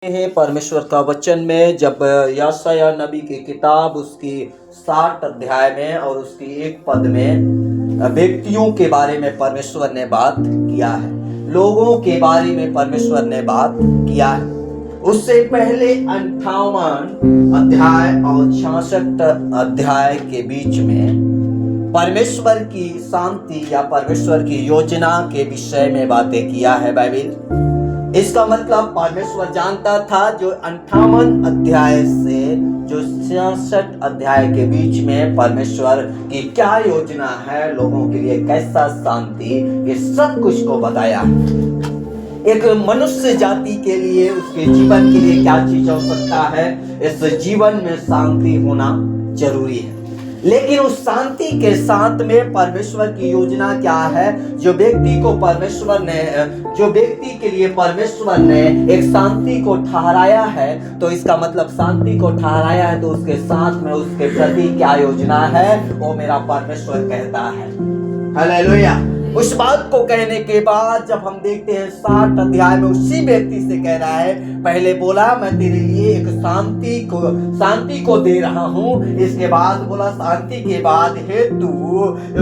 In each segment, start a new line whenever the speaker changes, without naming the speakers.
हैं परमेश्वर का वचन में जब यशायाह नबी की किताब उसकी 60 अध्याय में और उसकी 1 पद में व्यक्तियों के बारे में परमेश्वर ने बात किया है, लोगों के बारे में परमेश्वर ने बात किया है। उससे पहले 58 अध्याय और 66 अध्याय के बीच में परमेश्वर की शांति या परमेश्वर की योजना के विषय में बातें किया है बाइबल। इसका मतलब परमेश्वर जानता था जो 58 अध्याय से जो 66 अध्याय के बीच में परमेश्वर की क्या योजना है, लोगों के लिए कैसा शांति, ये सब कुछ को बताया। एक मनुष्य जाति के लिए उसके जीवन के लिए क्या चीज हो सकता है, इस जीवन में शांति होना जरूरी है। लेकिन उस शांति के साथ में परमेश्वर की योजना क्या है, जो व्यक्ति के लिए परमेश्वर ने एक शांति को ठहराया है, तो इसका मतलब शांति को ठहराया है तो उसके साथ में उसके प्रति क्या योजना है वो मेरा परमेश्वर कहता है। हालेलुया। उस बात को कहने के बाद जब हम देखते हैं 60 अध्याय में उसी व्यक्ति से कह रहा है, पहले बोला मैं तेरे लिए एक शांति को दे रहा हूं, इसके बाद बोला शांति के बाद हेतु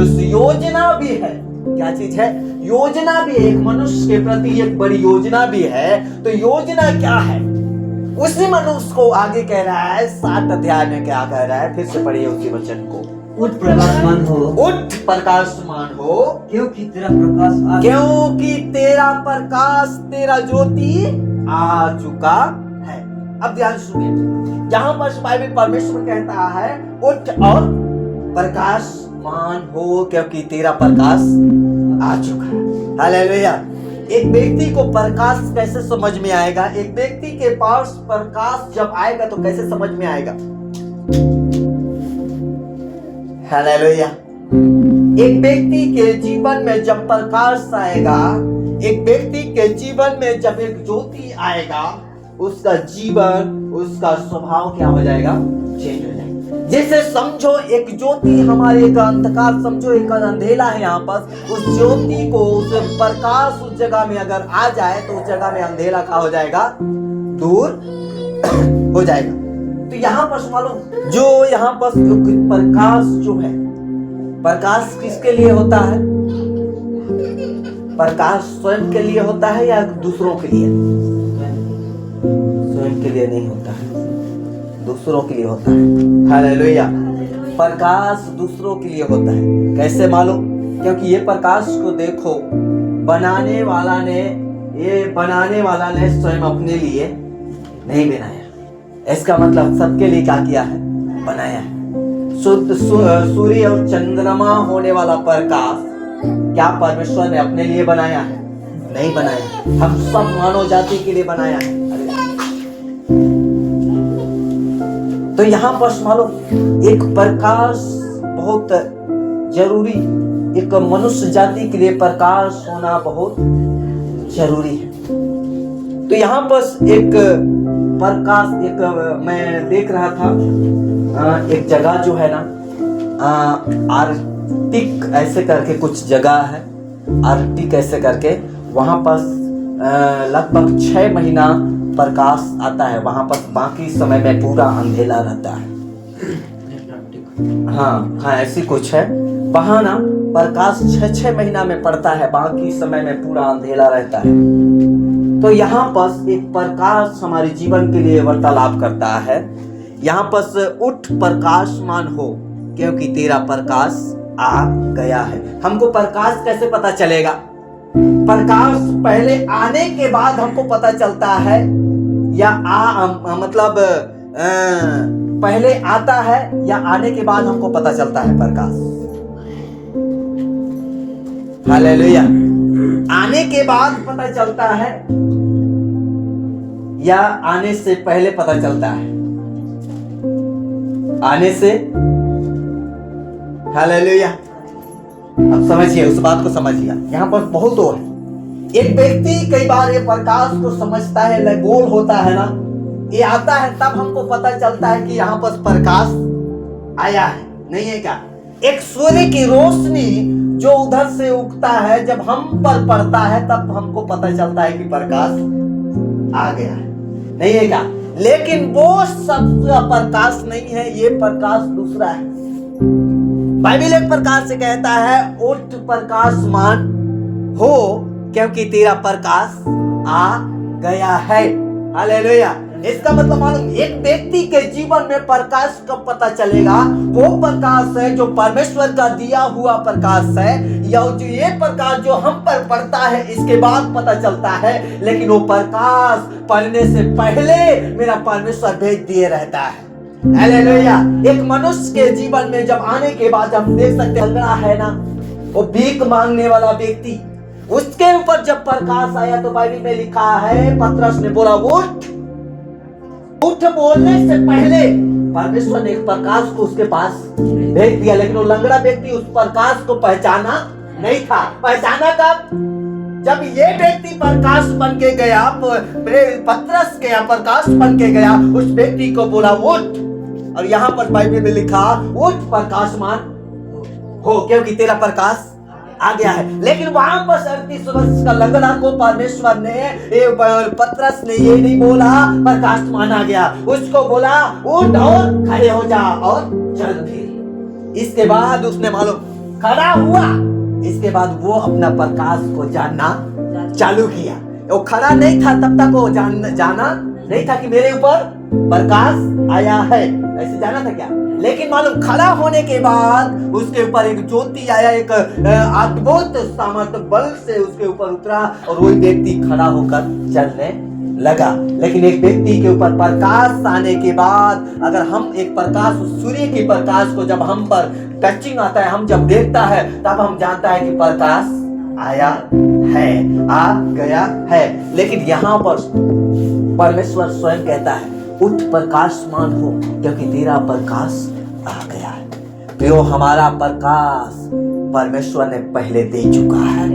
उस योजना भी है। क्या चीज है? योजना भी है, एक मनुष्य के प्रति एक बड़ी योजना भी है। तो योजना क्या है? उसी मनुष्य को आगे कह रहा है 60 अध्याय में क्या कह रहा है, फिर से पढ़िए उसी वचन को।
उठ प्रकाशमान हो,
उठ प्रकाशमान हो,
क्योंकि
तेरा प्रकाश तेरा ज्योति आ चुका है। अब ध्यान सुनिए, यहाँ पर बाइबल परमेश्वर कहता है उठ और प्रकाशमान हो क्योंकि तेरा प्रकाश आ चुका है। हालेलुया। एक व्यक्ति को प्रकाश कैसे समझ में आएगा? एक व्यक्ति के पास प्रकाश जब आएगा तो कैसे समझ में आएगा? हालेलुया। एक व्यक्ति के जीवन में जब प्रकाश आएगा, एक व्यक्ति के जीवन में जब एक ज्योति आएगा, उसका जीवन, उसका स्वभाव क्या हो जाएगा? चेंज हो जाएगा। जैसे समझो एक ज्योति, हमारे एक अंधकार, समझो एक अंधेला है यहाँ पर, उस ज्योति को, उस प्रकाश उस जगह में अगर आ जाए तो उस जगह में अंधेला क्या हो जाएगा? दूर हो जाएगा। तो यहाँ पर मालूम, जो यहाँ पर प्रकाश जो है, प्रकाश किसके लिए होता है? प्रकाश स्वयं के लिए होता है या दूसरों के लिए? स्वयं के लिए नहीं होता है, दूसरों के लिए होता है। हालेलुया। प्रकाश दूसरों के लिए होता है। कैसे मालूम? क्योंकि ये प्रकाश को देखो, बनाने वाला ने स्वयं अपने लिए नहीं बनाया। इसका मतलब सबके लिए क्या किया है? बनाया है। सूर्य और चंद्रमा होने वाला प्रकाश क्या परमेश्वर ने अपने लिए बनाया है? नहीं बनाया। हम सब मानव जाति के लिए बनाया है। तो यहाँ पर मालूम, एक प्रकाश बहुत जरूरी, एक मनुष्य जाति के लिए प्रकाश होना बहुत जरूरी है। तो यहाँ पर एक प्रकाश, एक मैं देख रहा था एक जगह जो है ना, आर्कटिक ऐसे करके कुछ जगह है, आर्कटिक ऐसे करके, वहां पर लगभग 6 महीना प्रकाश आता है, वहां पर बाकी समय में पूरा अंधेला रहता है। हाँ, ऐसी कुछ है, वहां ना प्रकाश 6 महीना में पड़ता है, बाकी समय में पूरा अंधेला रहता है। तो यहाँ पर एक प्रकाश हमारे जीवन के लिए वार्तालाप करता है। यहाँ पर उठ प्रकाशमान हो क्योंकि तेरा प्रकाश आ गया है। हमको प्रकाश कैसे पता चलेगा? प्रकाश पहले आने के बाद हमको पता चलता है या मतलब पहले आता है या आने के बाद हमको पता चलता है प्रकाश? हालेलुया। आने के बाद पता चलता है या आने से पहले पता चलता है? आने से। हालेलुया। अब समझिए, उस बात को समझिए। यहाँ पर बहुत है। एक व्यक्ति कई बार ये प्रकाश को समझता है, गोल होता है ना, ये आता है तब हमको पता चलता है कि यहाँ पर प्रकाश आया है, नहीं है क्या? एक सूर्य की रोशनी जो उधर से उगता है, जब हम पर पड़ता है तब हमको पता चलता है कि प्रकाश आ गया है। नहीं है क्या? लेकिन वो सब प्रकाश नहीं है, ये प्रकाश दूसरा है। बाइबल एक प्रकार से कहता है उठ प्रकाशमान हो क्योंकि तेरा प्रकाश आ गया है। हालेलुया। इसका मतलब मालूम, एक व्यक्ति के जीवन में प्रकाश कब पता चलेगा? वो प्रकाश है जो परमेश्वर का दिया हुआ प्रकाश है, या जो ये प्रकाश जो हम पर पड़ता है इसके बाद पता चलता है। लेकिन वो प्रकाश पड़ने से पहले मेरा परमेश्वर भेज दिए रहता है। हालेलुया। एक मनुष्य के जीवन में जब आने के बाद हम देख सकते हैं है ना, वो भीख मांगने वाला व्यक्ति, उसके ऊपर जब प्रकाश आया तो बाइबल में लिखा है पतरस ने बोला उठ बोलने से पहले परमेश्वर ने एक प्रकाश को उसके पास भेज दिया। लेकिन वो लंगड़ा व्यक्ति उस प्रकाश को पहचाना नहीं था। पहचाना कब? जब ये व्यक्ति प्रकाश बन के गया, पतरस गया प्रकाश बन के गया, उस व्यक्ति को बोला उठ, और यहाँ पर बाइबल में लिखा उठ प्रकाशमान हो क्योंकि तेरा प्रकाश आ गया है। लेकिन वहां पर 38 वर्ष का लंगड़ा को परमेश्वर ने, पतरस ने ये नहीं बोला प्रकाशमान आ गया, उसको बोला उठ और खड़े हो जा और चल फिर। इसके बाद उसने मालूम खड़ा हुआ, इसके बाद वो अपना प्रकाश को जानना चालू किया। वो खड़ा नहीं था तब तक वो जाना नहीं था कि मेरे ऊपर प्रकाश आया है, ऐसे जाना था क्या? लेकिन मालूम खड़ा होने के बाद उसके ऊपर एक ज्योति आया, एक अद्भुत सामर्थ्य बल से उसके ऊपर उतरा और वही व्यक्ति खड़ा होकर चलने लगा। लेकिन एक व्यक्ति के ऊपर प्रकाश आने के बाद, अगर हम एक प्रकाश, सूर्य के प्रकाश को जब हम पर टचिंग आता है, हम जब देखता है तब हम जानता है कि प्रकाश आया है, आ गया है। लेकिन यहाँ पर परमेश्वर स्वयं कहता है उठ प्रकाशमान हो क्योंकि तेरा प्रकाश आ गया है। तो हमारा प्रकाश परमेश्वर ने पहले दे चुका है।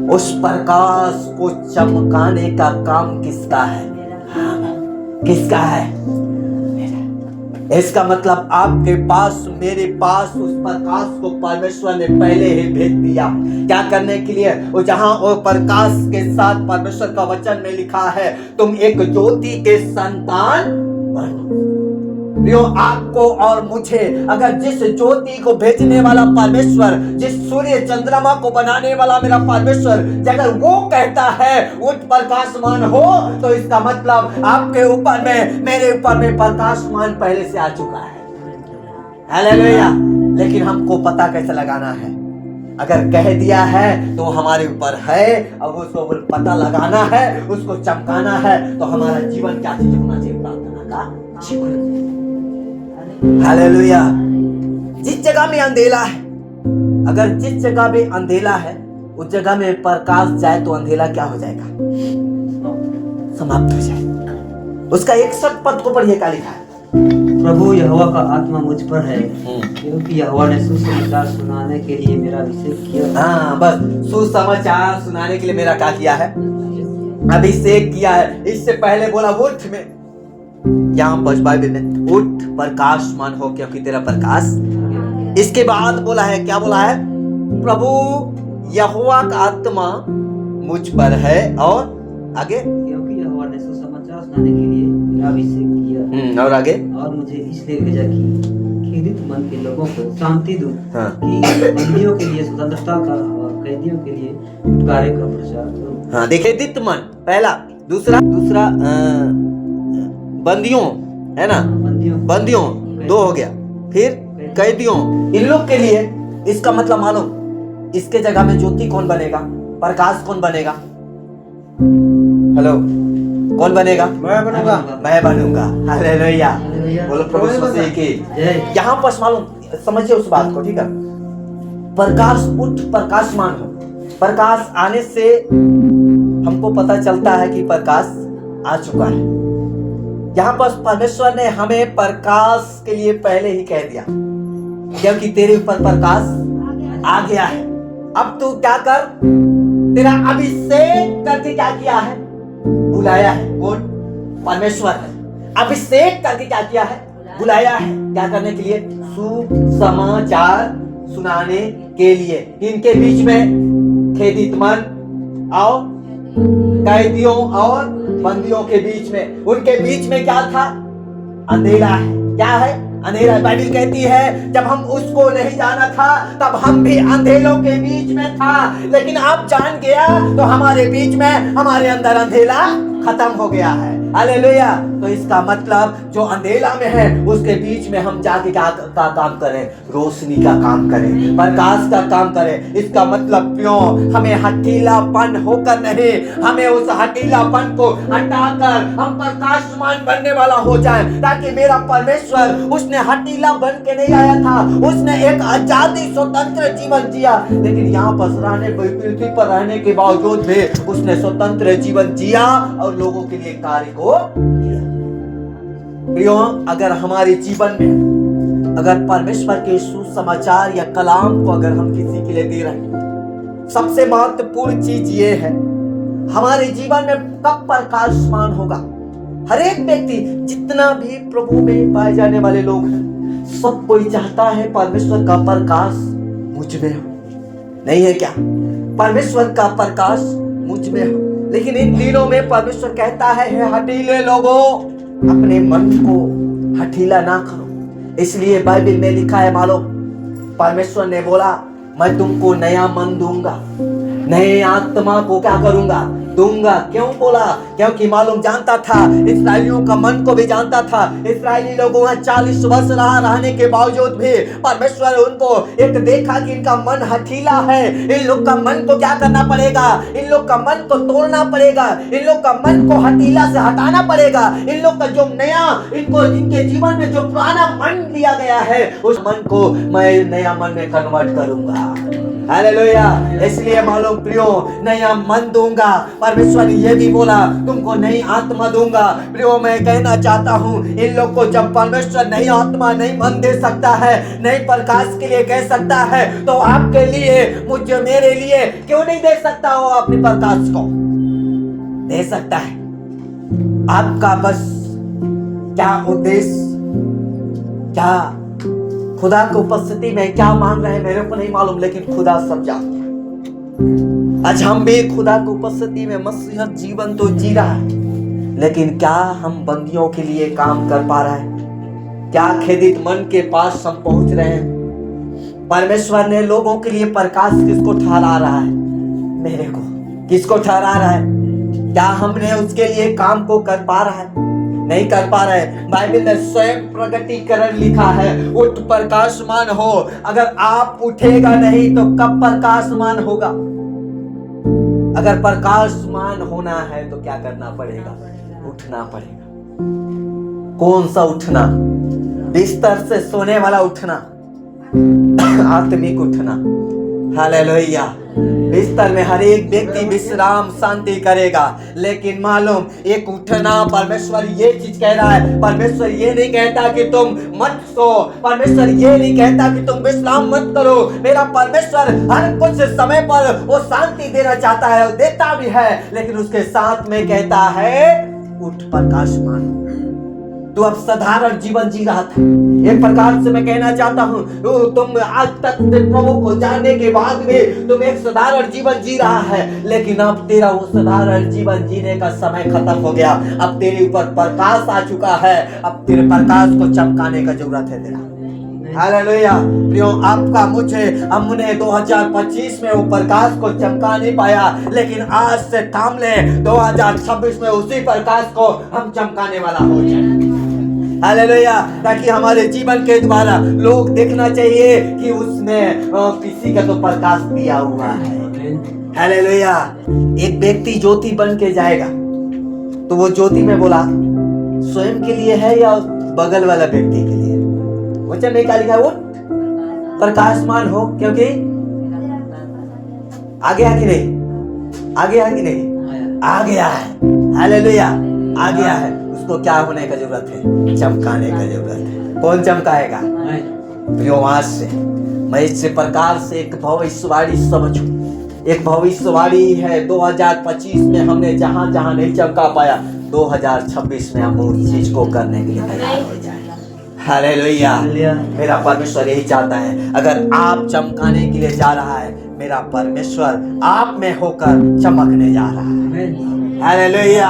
उस प्रकाश को चमकाने का काम किसका है? किसका है? इसका मतलब आपके पास, मेरे पास उस प्रकाश को परमेश्वर ने पहले ही भेज दिया। क्या करने के लिए? वो जहां वो प्रकाश के साथ परमेश्वर का वचन में लिखा है तुम एक ज्योति के संतान बनो। आपको और मुझे, अगर जिस ज्योति को भेजने वाला परमेश्वर, जिस सूर्य चंद्रमा को बनाने वाला मेरा परमेश्वर, अगर वो कहता है उठ प्रकाशमान हो, तो इसका मतलब आपके ऊपर में, मेरे ऊपर में प्रकाशमान पहले से आ चुका है। हालेलुया। लेकिन हमको पता कैसे लगाना है? अगर कह दिया है तो हमारे ऊपर है, अब उसको पता लगाना है, उसको चमकाना है। तो हमारा जीवन क्या चीज होना चाहिए? प्रार्थना का जीवन। हालेलुया। जिस जगह में अंधेला है, अगर जिस जगह में अंधेला है उस जगह में प्रकाश जाए तो अंधेला क्या हो जाएगा? समाप्त हो जाएगा। उसका 61 पद को पढ़िए, क्या लिखा है?
प्रभु यहोवा का आत्मा मुझ पर है क्योंकि यहोवा ने सुसमाचार सुनाने के लिए मेरा अभिषेक किया।
हाँ, बस सुसमाचार सुनाने के लिए मेरा क्या किया है? अभिषेक किया है। इससे पहले बोला उठ में, यहाँ पर बाइबल में उठ प्रकाशमान हो क्योंकि तेरा प्रकाश। इसके बाद बोला है, क्या बोला है? प्रभु यहोवा का आत्मा मुझ पर है, और आगे
क्योंकि यहोवा ने सुसमाचार सुनाने के लिए मेरा अभिषेक किया।
और आगे
और मुझे इसलिए भेजा कि खेदित मन के लोगों को शांति दूं,
हाँ।
कि बंदियों के लिए स्वतंत्रता का और कैदियों के लिए छुटकारे का प्रचार करूं।
हाँ, देखिए खेदित मन पहला, दूसरा बंदियों, है ना, बंदियों दो हो गया, फिर कैदियों, इन लोग के लिए। इसका मतलब मालूम, इसके जगह में ज्योति कौन बनेगा? प्रकाश कौन बनेगा? हेलो, कौन बनेगा? मैं बनूंगा। हालेलुया। बोलो प्रभु यीशु मसीह की। यहाँ पर मालूम, समझिए उस बात को, ठीक है? प्रकाश, उठ प्रकाशमान हो। प्रकाश आने से हमको पता चलता है कि प्रकाश आ चुका है। यहाँ पर परमेश्वर ने हमें प्रकाश के लिए पहले ही कह दिया क्योंकि तेरे ऊपर प्रकाश आ गया है। अब तू क्या कर? तेरा अभिषेक करके क्या किया है? बुलाया है। कौन? परमेश्वर है। अभिषेक करके क्या किया है? बुलाया है। क्या करने के लिए? सुसमाचार सुनाने के लिए। इनके बीच में खेदित मन आओ, कैदियों और बंदियों के बीच में। उनके बीच में क्या था? अंधेरा है। क्या है? अंधेरा। बाइबल कहती है जब हम उसको नहीं जाना था तब हम भी अंधेरों के बीच में था, लेकिन अब जान गया तो हमारे बीच में, हमारे अंदर अंधेरा खत्म हो गया है। हालेलुया। तो इसका मतलब जो अंधेरा में है उसके बीच में हम जाके क्या का काम करें? रोशनी का काम करें, प्रकाश का काम करें। इसका मतलब क्यों? हमें हठीलापन होकर नहीं, हमें उस हठीलापन को हटाकर हम प्रकाशमान बनने वाला हो जाए, ताकि मेरा परमेश्वर उसने हठीला बन के नहीं आया था, उसने एक आजादी स्वतंत्र जीवन जिया, लेकिन यहाँ पर पृथ्वी पर रहने के बावजूद भी उसने स्वतंत्र जीवन जिया और लोगों के लिए कार्य को किया। प्रियो, अगर हमारे जीवन में अगर परमेश्वर के सुसमाचार या कलाम को अगर हम किसी के लिए दे रहे हैं, सबसे महत्वपूर्ण चीज ये है हमारे जीवन में कब प्रकाशमान होगा। हर एक व्यक्ति, जितना भी प्रभु में पाए जाने वाले लोग हैं, सब कोई चाहता है परमेश्वर का प्रकाश मुझ में हो, नहीं है क्या? परमेश्वर का प्रकाश मुझ में हो। लेकिन इन दिनों में परमेश्वर कहता है, हे हठीले लोगों, अपने मन को हठीला ना करो। इसलिए बाइबल में लिखा है, मालूम, परमेश्वर ने बोला मैं तुमको नया मन दूंगा, नए आत्मा को क्या करूंगा? दूंगा। क्यों बोला? क्योंकि मालूम जानता था, इस्राएलियों का मन को भी जानता था। इस्राएली लोगों ने 40 वर्ष रहने के बावजूद भी परमेश्वर उनको एक देखा कि इनका मन हठीला है, इन लोग का मन को क्या करना पड़ेगा? इन लोग का मन को तोड़ना पड़ेगा, इन लोग का मन को हठीला से हटाना पड़ेगा। इन लोग का जो नया, इनको इनके जीवन में जो पुराना मन दिया गया है, उस मन को मैं नया मन में कन्वर्ट करूंगा। हालेलुया। इसलिए मालूम प्रियो, नया मन दूंगा। परमेश्वर ने ये भी बोला तुमको नई आत्मा दूंगा। प्रियो, मैं कहना चाहता हूँ, इन लोग को जब परमेश्वर नई आत्मा, नई मन दे सकता है, नए प्रकाश के लिए कह सकता है, तो आपके लिए, मुझे, मेरे लिए क्यों नहीं दे सकता? हो अपने प्रकाश को दे सकता है। आपका बस क्या उद्देश्य, क्या खुदा की उपस्थिति में क्या मांग रहे हैं मेरे को नहीं मालूम, लेकिन खुदा सब जानता है। आज हम भी खुदा की उपस्थिति में मसीह जीवन तो जी रहा है, लेकिन क्या हम बंदियों के लिए काम कर पा रहे हैं? क्या खेदित मन के पास हम पहुंच रहे हैं? परमेश्वर ने लोगों के लिए प्रकाश किसको ठहरा रहा है? मेरे को। किसको ठहरा रहा है? क्या हमने उसके लिए काम को कर पा रहा है? नहीं कर पा रहे। बाइबल ने स्वयं प्रगटीकरण लिखा है, उठ प्रकाशमान हो। अगर आप उठेगा नहीं तो कब प्रकाशमान होगा? अगर प्रकाशमान होना है तो क्या करना पड़ेगा? उठना पड़ेगा। कौन सा उठना? बिस्तर से सोने वाला उठना, आत्मिक उठना। हालेलुया। बिस्तर में हर एक व्यक्ति विश्राम शांति करेगा, लेकिन मालूम एक उठना, परमेश्वर ये चीज कह रहा है। परमेश्वर ये नहीं कहता कि तुम मत सो, परमेश्वर ये नहीं कहता कि तुम विश्राम मत करो। मेरा परमेश्वर हर कुछ समय पर वो शांति देना चाहता है और देता भी है, लेकिन उसके साथ में कहता है उठ प्रकाशमान। तू अब साधारण जीवन जी रहा था। एक प्रकार से मैं कहना चाहता हूँ, तुम आज तक प्रभु को जानने के बाद भी तुम एक साधारण जीवन जी रहा है, लेकिन अब तेरा वो साधारण जीवन जीने का समय खत्म हो गया। अब तेरे ऊपर प्रकाश आ चुका है, अब तेरे प्रकाश को चमकाने का जरूरत है तेरा। हालेलुया। प्रियो, आपका मुझे, हमने 2025 में वो प्रकाश को चमका नहीं पाया, लेकिन आज से थाम ले, 2026 में उसी प्रकाश को हम चमकाने वाला हो जाए। हालेलुया। ताकि हमारे जीवन के द्वारा लोग देखना चाहिए कि उसने किसी का तो प्रकाश दिया हुआ है। हालेलुया। एक व्यक्ति ज्योति बन के जाएगा, तो वो ज्योति में बोला स्वयं के लिए है या बगल वाला व्यक्ति के लिए? वचन में क्या लिखा है? उठ प्रकाशमान हो, क्योंकि आ गया कि नहीं? आ गया कि नहीं? आ गया है। हालेलुया। आ गया है। उसको क्या होने का जरूरत है? चमकाने का जरूरत है। कौन चमकाएगा? प्रियो, आज से मैं इस प्रकार से एक भविष्यवाणी समझूं। एक भविष्यवाणी है, 2025 में हमने जहां जहां नहीं चमका पाया, 2026 में हम उस चीज को करने के लिए तैयार हो जाए। हालेलुया। मेरा परमेश्वर यही चाहता है। अगर आप चमकाने के लिए जा रहा है, मेरा परमेश्वर आप में होकर चमकने जा रहा है। हालेलुया।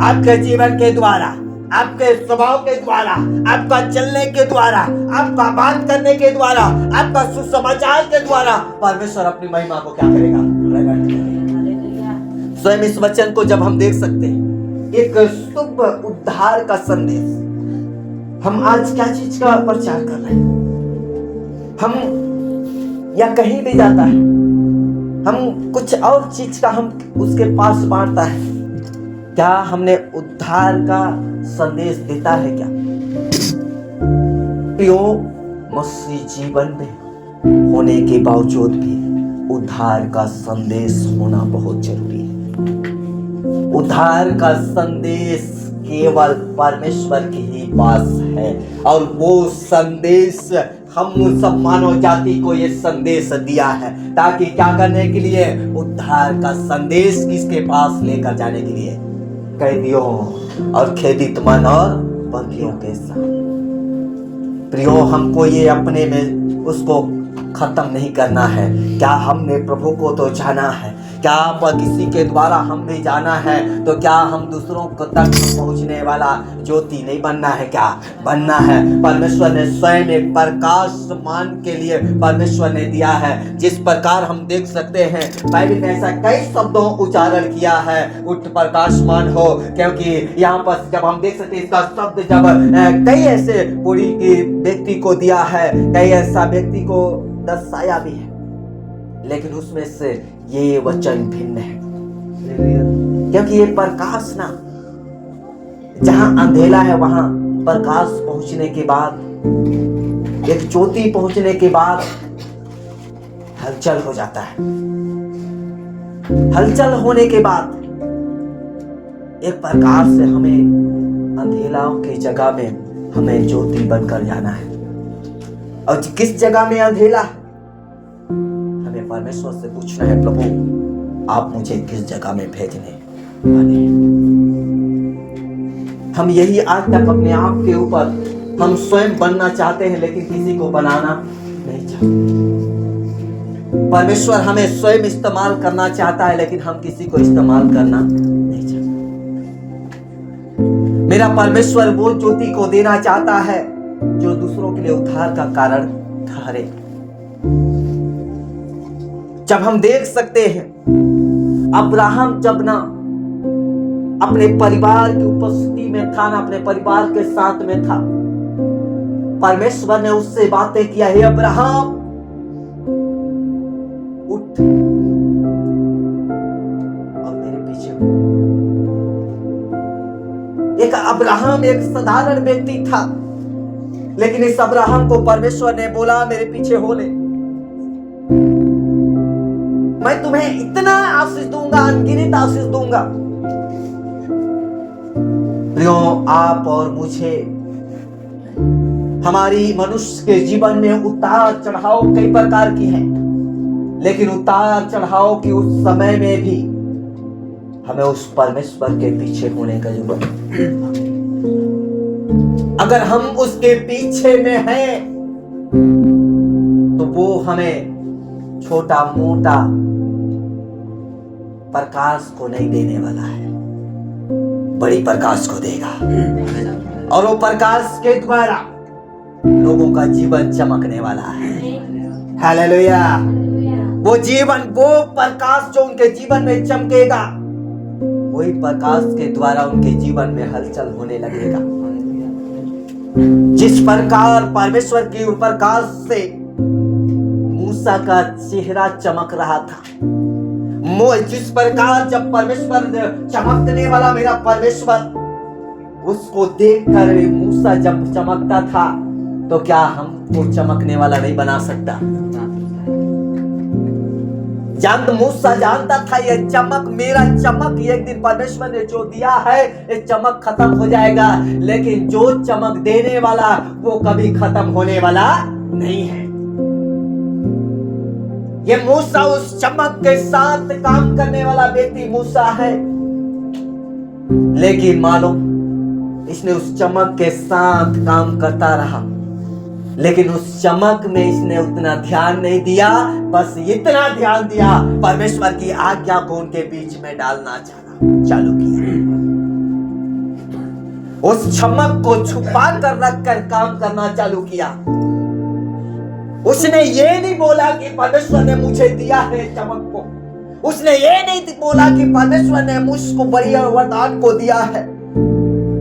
आपके जीवन के द्वारा, आपके स्वभाव के द्वारा, आपका चलने के द्वारा, आपका बात करने के द्वारा, आपका सुसमाचार के द्वारा परमेश्वर अपनी महिमा को क्या करेगा? प्रकट करेगा। स्वयं इस वचन को जब हम देख सकते हैं, एक शुभ उद्धार का संदेश, हम आज क्या चीज का प्रचार कर रहे हैं? हम या कहीं भी जाता है, हम कुछ और चीज का हम उसके पास बांटता है, क्या हमने उद्धार का संदेश देता है क्या? प्रियो, मसीह जीवन में होने के बावजूद भी उद्धार का संदेश होना बहुत जरूरी है। उद्धार का संदेश केवल परमेश्वर के ही पास है, और वो संदेश हम सब मानव जाति को ये संदेश दिया है, ताकि क्या करने के लिए? उद्धार का संदेश किसके पास लेकर जाने के लिए? कैदियों और खेदित मन और बंदियों के साथ। प्रियो, हमको ये अपने में उसको खत्म नहीं करना है। क्या हमने प्रभु को तो जाना है? क्या किसी के द्वारा हम भी जाना है? तो क्या हम दूसरों को तक पहुंचने वाला ज्योति नहीं बनना है? क्या बनना है? परमेश्वर ने स्वयं एक प्रकाशमान के लिए परमेश्वर ने दिया है। जिस प्रकार हम देख सकते हैं, बाइबल ने ऐसा कई शब्दों उच्चारण किया है, उठ प्रकाशमान हो, क्योंकि यहाँ पर जब हम देख सकते हैं इसका शब्द जब कई ऐसे पूरी व्यक्ति को दिया है, कई ऐसा व्यक्ति को दर्शाया भी है, लेकिन उसमें से ये वचन भिन्न है, क्योंकि ये प्रकाश ना, जहां अंधेला है वहां प्रकाश पहुंचने के बाद, एक ज्योति पहुंचने के बाद हलचल हो जाता है। हलचल होने के बाद एक प्रकार से हमें अंधेलाओं की जगह में हमें ज्योति बनकर जाना है। और किस जगह में अंधेला है, हमें परमेश्वर से पूछना है, प्रभु आप मुझे किस जगह में भेजने वाले हैं? हम यही आज तक अपने आप के ऊपर हम स्वयं बनना चाहते हैं, लेकिन किसी को बनाना नहीं चाहते। परमेश्वर हमें स्वयं इस्तेमाल करना चाहता है, लेकिन हम किसी को इस्तेमाल करना नहीं चाहते। मेरा परमेश्वर वो ज्योति को देना चाहता है जो दूसरों के लिए उद्धार का कारण ठहरे। जब हम देख सकते हैं, अब्राहम जब ना अपने परिवार की उपस्थिति में था, ना अपने परिवार के साथ में था, परमेश्वर ने उससे बातें किया, हे अब्राहम उठ और मेरे पीछे हो। एक अब्राहम एक साधारण व्यक्ति था, लेकिन इस अब्राहम को परमेश्वर ने बोला, मेरे पीछे हो ले, मैं तुम्हें इतना आशीष दूंगा, अनगिनत आशीष दूंगा। प्रियो, आप और मुझे, हमारी मनुष्य के जीवन में उतार चढ़ाव कई प्रकार की है, लेकिन उतार चढ़ाव की उस समय में भी हमें उस परमेश्वर के पीछे होने का जरूरत है। अगर हम उसके पीछे में हैं, तो वो हमें छोटा मोटा प्रकाश को नहीं देने वाला है, बड़ी प्रकाश को देगा, और वो प्रकाश के द्वारा लोगों का जीवन चमकने वाला है। हालेलुया। वो जीवन, वो प्रकाश जो उनके जीवन में चमकेगा, वही प्रकाश के द्वारा उनके जीवन में हलचल होने लगेगा। जिस प्रकार परमेश्वर के प्रकाश से मूसा का चेहरा चमक रहा था, जिस प्रकार जब परमेश्वर चमकने वाला मेरा परमेश्वर, उसको देखकर मूसा जब चमकता था, तो क्या हमको चमकने वाला नहीं बना सकता? मूसा जानता था ये चमक, मेरा चमक एक दिन परमेश्वर ने जो दिया है, ये चमक खत्म हो जाएगा, लेकिन जो चमक देने वाला वो कभी खत्म होने वाला नहीं है। ये मूसा उस चमक के साथ काम करने वाला व्यक्ति मूसा है, लेकिन मालूम इसने उस चमक के साथ काम करता रहा, लेकिन उस चमक में इसने उतना ध्यान नहीं दिया, बस इतना ध्यान दिया, परमेश्वर की आज्ञा को उनके बीच में डालना चालू किया। उस चमक को छुपा कर रखकर काम करना चालू किया। उसने ये नहीं बोला कि परमेश्वर ने मुझे दिया है चमक को, उसने ये नहीं बोला कि परमेश्वर ने मुझको बढ़िया वरदान को दिया है,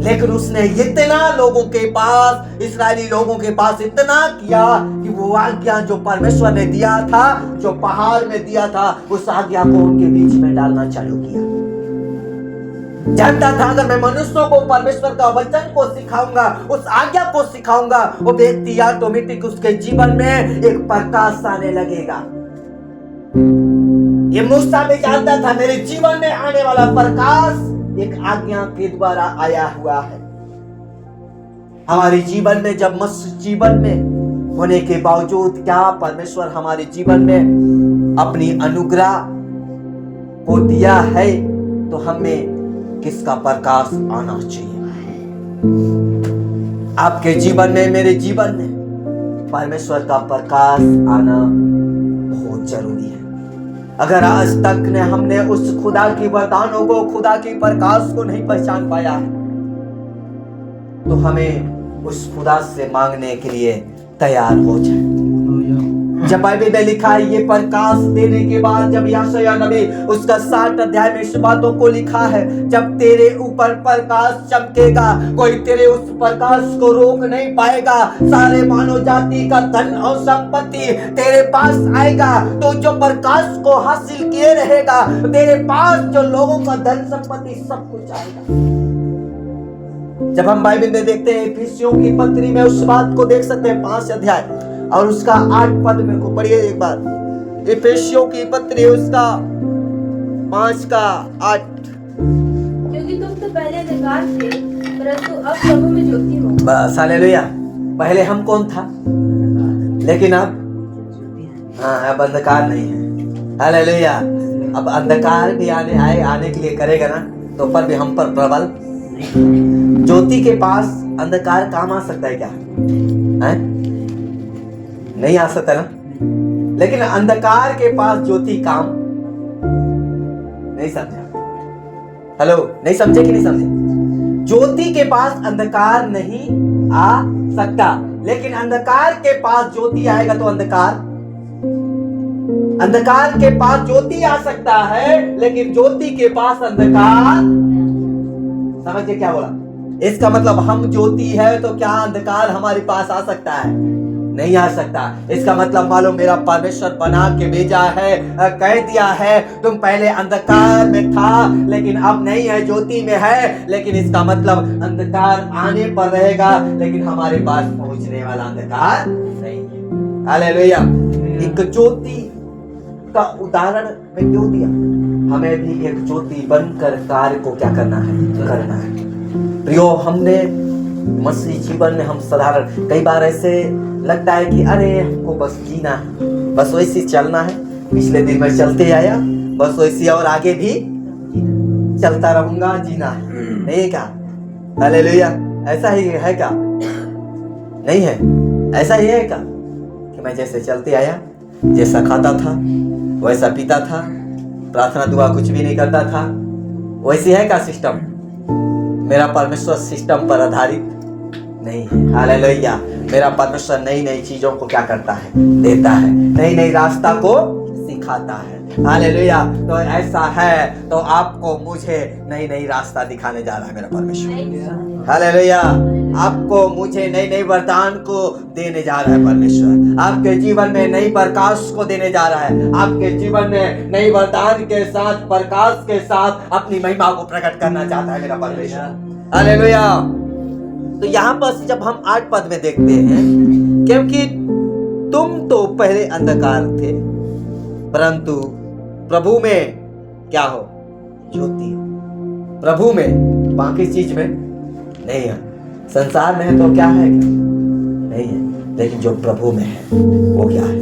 लेकिन उसने इतना लोगों के पास, इस्राएली लोगों के पास इतना किया कि वो आज्ञा जो परमेश्वर ने दिया था, जो पहाड़ में दिया था, उस आज्ञा को उनके बीच में डालना चालू किया। जानता था अगर मैं मनुष्यों को परमेश्वर का वचन को सिखाऊंगा, उस आज्ञा को सिखाऊंगा, वो व्यक्ति ऑटोमेटिक उसके जीवन में एक प्रकाश आने लगेगा। ये मूसा भी जानता था मेरे जीवन में आने वाला प्रकाश एक आज्ञा के द्वारा आया हुआ है। हमारे जीवन में जब मनुष्य जीवन में होने के बावजूद क्या परमेश्वर हमारे जीवन में अपनी अनुग्रह को दिया है, तो हमें किसका प्रकाश आना चाहिए। आपके जीवन में, मेरे जीवन में परमेश्वर का प्रकाश आना बहुत जरूरी है। अगर आज तक ने हमने उस खुदा की वरदानों को, खुदा की प्रकाश को नहीं पहचान पाया है, तो हमें उस खुदा से मांगने के लिए तैयार हो जाए। जब बाइबल में लिखा है ये प्रकाश देने के बाद, जब यशायाह नबी उसका 60 अध्याय में इस बातों को लिखा है, जब तेरे ऊपर प्रकाश चमकेगा, कोई तेरे उस प्रकाश को रोक नहीं पाएगा। सारे मानव जाति का धन और संपत्ति तेरे पास आएगा, तो जो प्रकाश को हासिल किए रहेगा, तेरे पास जो लोगों का धन संपत्ति सब कुछ आएगा। जब हम बाइबल में देखते हैं इफिसियों की पत्री में उस बात को देख सकते हैं, 5 अध्याय और उसका 8 पद में को पढ़िए एक बार। इफिसियों की पत्री उसका 5 का 8।
क्योंकि तुम तो पहले अंधकार थे, परंतु अब प्रभु में ज्योति हो।
बस हालेलुया। पहले हम कौन था, लेकिन अब अब अंधकार नहीं है। हालेलुया। अब अंधकार भी आने के लिए करेगा ना, तो पर भी हम पर प्रबल। ज्योति के पास अंधकार काम आ सकता है क्या? है? नहीं आ सकता ना। लेकिन अंधकार के पास ज्योति काम नहीं समझा। हेलो, नहीं समझे कि नहीं समझे? ज्योति के पास अंधकार नहीं आ सकता, लेकिन अंधकार के पास ज्योति आएगा तो अंधकार के पास ज्योति आ सकता है, लेकिन ज्योति के पास अंधकार। समझिए क्या बोला? इसका मतलब हम ज्योति है तो क्या अंधकार हमारे पास आ सकता है? नहीं आ सकता। इसका मतलब मालूम मेरा परमेश्वर बना के भेजा है, कह दिया है तुम पहले अंधकार में था लेकिन अब नहीं है, ज्योति में है। लेकिन इसका मतलब अंधकार आने पर रहेगा, लेकिन हमारे पास पहुंचने वाला अंधकार नहीं है। हालेलुया। एक ज्योति का उदाहरण मैं क्यों दिया? हमें भी एक ज्योति बनकर कार्य को क्या करना है? करना है। प्रियो, हमने मसीह जीवन में हम साधारण कई बार ऐसे लगता है कि अरे हमको बस जीना है, बस वैसे चलना है। पिछले दिन में चलते आया, बस वैसे और आगे भी चलता रहूंगा, जीना है। नहीं क्या? हालेलुया। ऐसा ही है क्या? नहीं है। ऐसा ही है क्या कि मैं जैसे चलते आया, जैसा खाता था वैसा पीता था, प्रार्थना दुआ कुछ भी नहीं करता था, वैसी है क्या सिस्टम? मेरा परमेश्वर सिस्टम पर आधारित नहीं है। हालेलुया। मेरा परमेश्वर नई नई चीजों को क्या करता है? देता है, नई नई रास्ता को सिखाता है। हालेलुया। तो ऐसा है तो आपको मुझे नई नई रास्ता दिखाने जा रहा है मेरा परमेश्वर। हालेलुया। आपको मुझे नई नई वरदान को देने जा रहा है परमेश्वर। आपके जीवन में नई प्रकाश को देने जा रहा है। आपके जीवन में नई वरदान के साथ, प्रकाश के साथ अपनी महिमा को प्रकट करना चाहता है मेरा परमेश्वर। हालेलुया। तो यहाँ पर जब हम 8 पद में देखते हैं, क्योंकि तुम तो पहले अंधकार थे, परंतु प्रभु में क्या हो? ज्योति। प्रभु में, बाकी चीज में नहीं है। संसार में है तो क्या है? नहीं है। लेकिन जो प्रभु में है वो क्या है?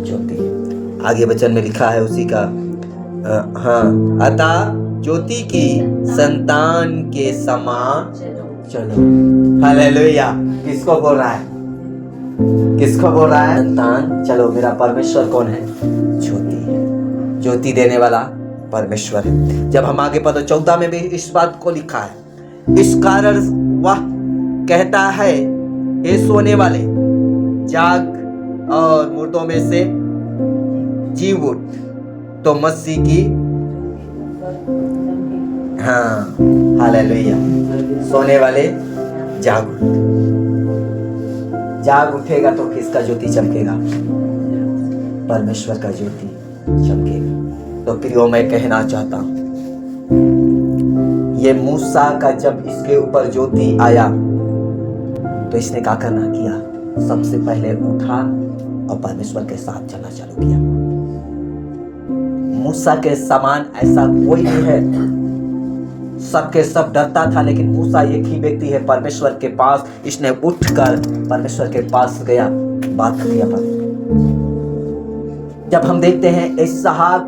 ज्योति। आगे वचन में लिखा है उसी का, अतः ज्योति की संतान के समान चलो। हालेलुया। किसको बोल रहा है? किसको बोल रहा है? संतान। चलो, मेरा परमेश्वर कौन है? ज्योति है। ज्योति देने वाला परमेश्वर है। जब हम आगे पढ़ो 14 में भी इस बात को लिखा है, इस कारण वह कहता है, हे सोने वाले, जाग और मुर्दों में से जी उठ। तो मसीह की, हाँ, हालेलुया, सोने वाले जाग उठ। जाग उठेगा तो किसका ज्योति चमकेगा? परमेश्वर का ज्योति चमकेगा। तो प्रियो, मैं कहना चाहता हूं, ये मूसा का जब इसके ऊपर ज्योति आया तो इसने क्या करना किया? सबसे पहले उठा और परमेश्वर के साथ चलना चालू किया। मूसा के समान ऐसा कोई नहीं है। सबके सब डरता था, लेकिन मूसा एक ही व्यक्ति है परमेश्वर के पास। इसने उठकर परमेश्वर के पास गया, बात किया। जब हम देखते हैं इसहाक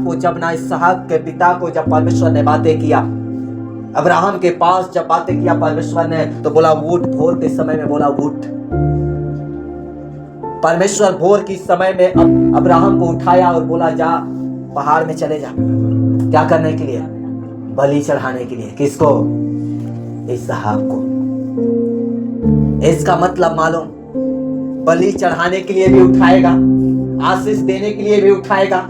को, जब ना इसहाक के पिता को जब परमेश्वर ने बातें किया, अब्राहम के पास जब बातें किया परमेश्वर ने, तो बोला उठ। भोर के समय में बोला उठ। परमेश्वर भोर के समय में अब्राहम को उठाया और बोला जा, पहाड़ में चले जा। क्या करने के लिए? बलि चढ़ाने के लिए। किसको? इसहाक को। इसका मतलब मालूम, बलि चढ़ाने के लिए भी उठाएगा, आशीष देने के लिए भी उठाएगा।